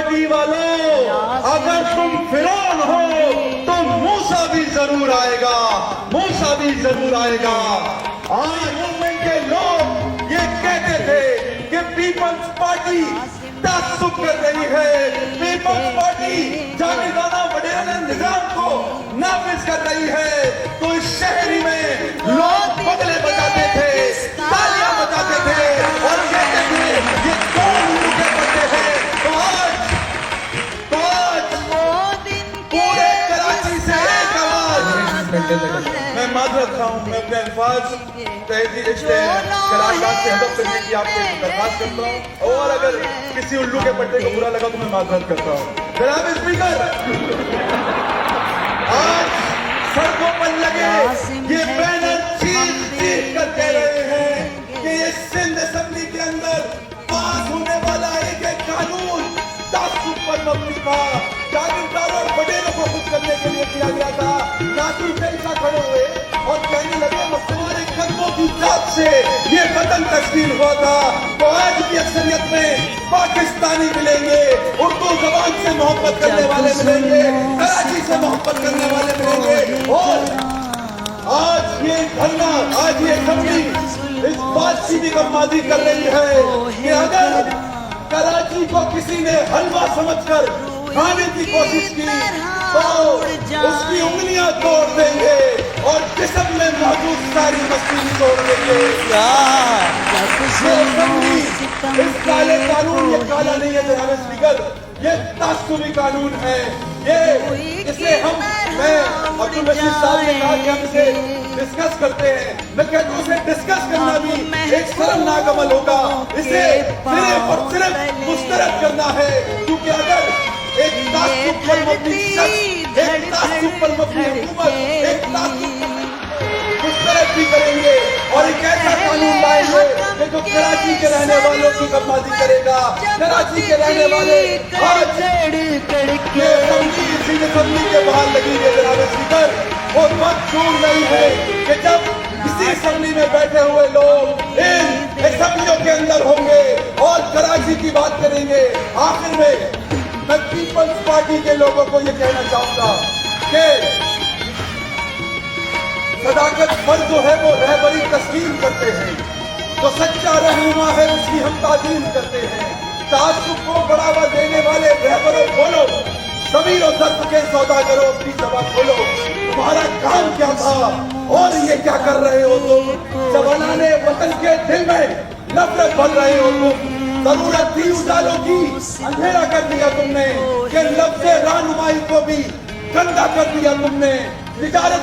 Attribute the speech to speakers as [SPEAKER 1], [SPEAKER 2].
[SPEAKER 1] Party वालों, अगर तुम फिरौन हो तो मूसा भी जरूर आएगा, मूसा भी जरूर आएगा। आज मूवमेंट के लोग ये कहते थे कि पीपल्स पार्टी तासुब कर रही है, पीपल्स पार्टी जानेदाना वडेरा निजाम को नाफिज कर रही है। तो इस शहरी में लोग बगले बजाते थे, तालियां बजाते थे और कहते थे ये कौन उनके बच्चे हैं। तो आज पूरे कराची से एक आवाज, मैं माजरत रहा हूँ, मैं अपने अल्फाज कलाकार से हदफ करने की आपसे दरखास्त करता हूँ, और अगर किसी उल्लू के पट्टे को बुरा लगा तो मैं माजरत करता हूँ। जनाब स्पीकर, आज सड़कों पर लगे ये बैनर चीख कर कह रहे हैं कि ये सिंध असेंबली के अंदर पास होने वाला एक कानून तासुब पर मबनी था, जागीरदारों और वडेरों को खुश करने के लिए किया गया था। नासिर पेशा खड़े हुए और कहने लगे हमारे कदमों की जात से ये वतन तस्कील हुआ था। तो आज की अक्सरियत में पाकिस्तानी मिलेंगे, उर्दू जबान से मोहब्बत करने वाले मिलेंगे, कराची से मोहब्बत करने वाले मिलेंगे। और आज ये धरना, आज ये असेंबली इस बात की भी गम्मादी कर रही है कि अगर कराची को किसी ने हलवा समझकर खाने की कोशिश की तो उसकी उंगलियां तोड़ देंगे और जिस्म में मौजूद सारी मस्ती तोड़ देंगे। इस काले कानून, ये काला नहीं है जनाब स्पीकर, ये तासुबी कानून है। ये इसे मैं अब्दुल रशीद साहब ने कहा कि हम इसे डिस्कस करते हैं, मैं कहता हूँ इसे डिस्कस करना भी एक शर्मनाक अमल होगा। इसे सिर्फ और सिर्फ मुस्तरद करना है, क्योंकि अगर एक तासुब पर मबनी शख्स, एक तासुब पर मबनी हुकूमत, एक तासुब मुस्तरद भी करेंगे और एक ऐसा कानून लाएंगे कि जो कराची के रहने वालों की गम्मादी करेगा। कराची के रहने वाले आज असेंबली के बाहर लगेंगे जनाब स्पीकर। वो वक्त दूर नहीं है कि जब किसी असेंबली में बैठे हुए लोग इन असेंबलियों के अंदर होंगे और कराची की बात करेंगे। आखिर में मैं पीपल्स पार्टी के लोगों को ये कहना चाहूंगा कि सदाकत पर जो है वो रहबरी तस्लीम करते हैं, जो सच्चा रहनुमा है उसकी हम ताज़ीम करते हैं। तासुब को बढ़ावा देने वाले रहबरों बोलो, ज़मीर और दर्द के सौदागरों अपनी ज़बान खोलो, तुम्हारा काम क्या था और ये क्या कर रहे हो तुम? जवानाने वतन के दिल में नफरत भर रहे हो तुम। जरूरत थी उजालों की, अंधेरा कर दिया तुमने, कि लफ्ज़े रहनुमाई को भी गंदा कर दिया तुमने। तिजारत